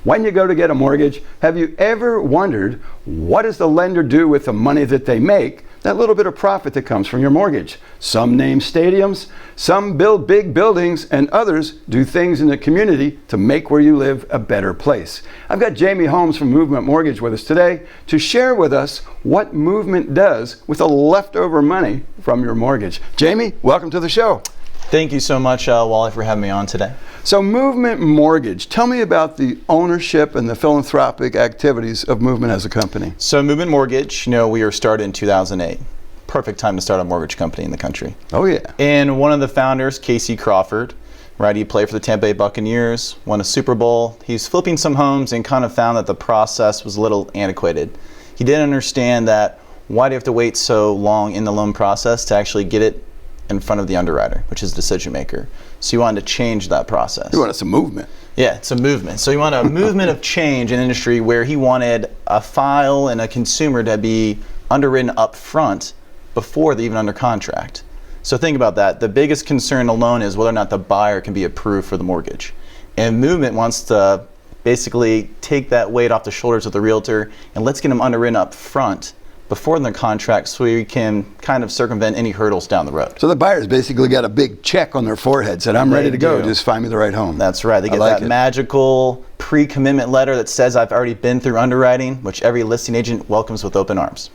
When you go to get a mortgage, have you ever wondered what does the lender do with the money that they make, that little bit of profit that comes from your mortgage? Some name stadiums, some build big buildings, and others do things in the community to make where you live a better place. I've got James Holmes from Movement Mortgage with us today to share with us what Movement does with the leftover money from your mortgage. Jamie, welcome to the show. Thank you so much, Wally, for having me on today. So Movement Mortgage, tell me about the ownership and the philanthropic activities of Movement as a company. So Movement Mortgage, we were started in 2008. Perfect time to start a mortgage company in the country. Oh yeah. And one of the founders, Casey Crawford, right, he played for the Tampa Bay Buccaneers, won a Super Bowl. He's flipping some homes and kind of found that the process was a little antiquated. He didn't understand that why do you have to wait so long in the loan process to actually get it in front of the underwriter, which is the decision maker. So you wanted to change that process. You wanted some movement. Yeah, it's a movement. So you want a movement of change in industry where he wanted a file and a consumer to be underwritten up front before they're even under contract. So think about that. The biggest concern in a loan is whether or not the buyer can be approved for the mortgage. And Movement wants to basically take that weight off the shoulders of the realtor and let's get them underwritten up front before the contract so we can kind of circumvent any hurdles down the road. So the buyer's basically got a big check on their forehead, said, I'm ready to go, just find me the right home. That's right. They get that magical pre-commitment letter that says I've already been through underwriting, which every listing agent welcomes with open arms.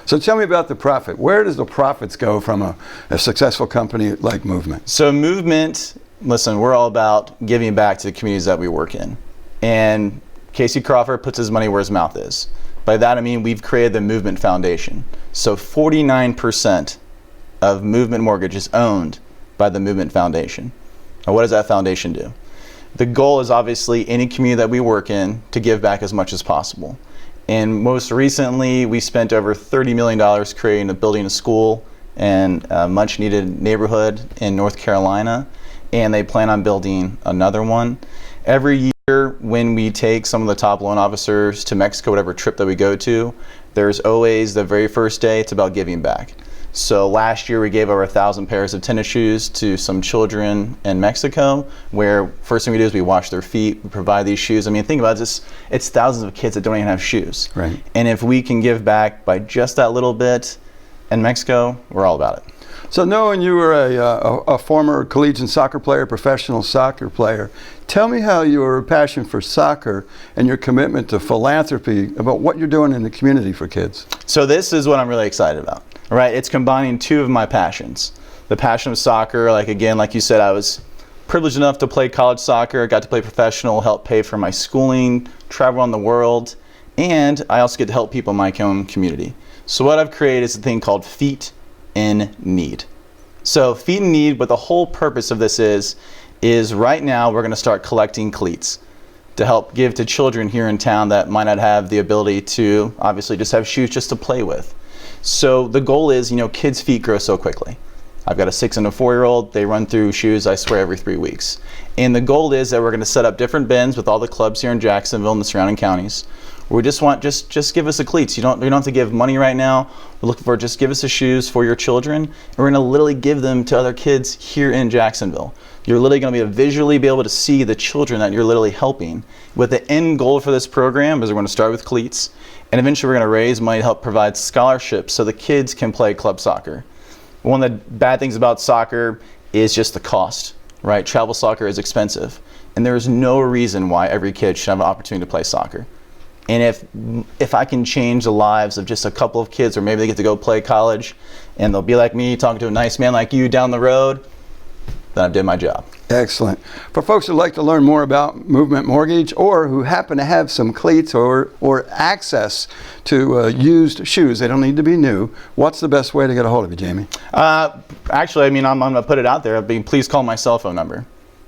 So tell me about the profit. Where does the profits go from a successful company like Movement? So Movement, listen, we're all about giving back to the communities that we work in. And Casey Crawford puts his money where his mouth is. By that I mean we've created the Movement Foundation. So 49% of Movement Mortgage is owned by the Movement Foundation. Now what does that foundation do? The goal is obviously any community that we work in to give back as much as possible. And most recently we spent over $30 million creating building a school and a much needed neighborhood in North Carolina. And they plan on building another one. Every year when we take some of the top loan officers to Mexico, whatever trip that we go to, there's always the very first day, it's about giving back. So last year we gave over 1,000 pairs of tennis shoes to some children in Mexico, where first thing we do is we wash their feet, we provide these shoes. I mean, think about this, it's thousands of kids that don't even have shoes. Right. And if we can give back by just that little bit in Mexico, we're all about it. So knowing you were a former collegiate soccer player, professional soccer player, tell me how your passion for soccer and your commitment to philanthropy, about what you're doing in the community for kids. So this is what I'm really excited about, right? It's combining two of my passions. The passion of soccer, like you said, I was privileged enough to play college soccer, got to play professional, help pay for my schooling, travel around the world, and I also get to help people in my own community. So what I've created is a thing called Feet in Need. So Feet in Need, what the whole purpose of this is right now we're going to start collecting cleats to help give to children here in town that might not have the ability to obviously just have shoes just to play with. So the goal is, kids' feet grow so quickly. I've got a 6 and a 4-year-old, they run through shoes, I swear, every 3 weeks. And the goal is that we're going to set up different bins with all the clubs here in Jacksonville and the surrounding counties. We just want, just give us the cleats. You don't have to give money right now. We're looking for just give us the shoes for your children. And we're going to literally give them to other kids here in Jacksonville. You're literally going to visually be able to see the children that you're literally helping. With the end goal for this program is we're going to start with cleats, and eventually we're going to raise money to help provide scholarships so the kids can play club soccer. One of the bad things about soccer is just the cost, right? Travel soccer is expensive, and there is no reason why every kid should have an opportunity to play soccer. And if I can change the lives of just a couple of kids, or maybe they get to go play college and they'll be like me, talking to a nice man like you down the road, then I've did my job. Excellent. For folks who'd like to learn more about Movement Mortgage, or who happen to have some cleats or access to used shoes, they don't need to be new, what's the best way to get a hold of you, Jamie? Actually, I'm going to put it out there. Please call my cell phone number.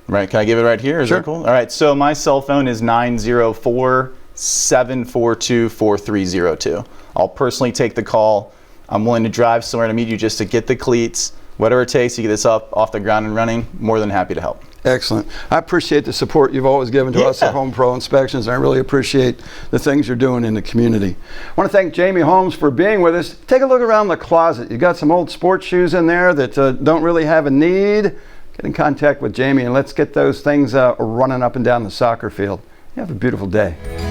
Right? Can I give it right here? Is Sure. that cool? All right. So my cell phone is 904-742-4302. I'll personally take the call. I'm willing to drive somewhere to meet you just to get the cleats. Whatever it takes to get this up off the ground and running, more than happy to help. Excellent. I appreciate the support you've always given to us at HomePro Inspections, and I really appreciate the things you're doing in the community. I want to thank James Holmes for being with us. Take a look around the closet. You've got some old sports shoes in there that don't really have a need. Get in contact with Jamie and let's get those things running up and down the soccer field. You have a beautiful day.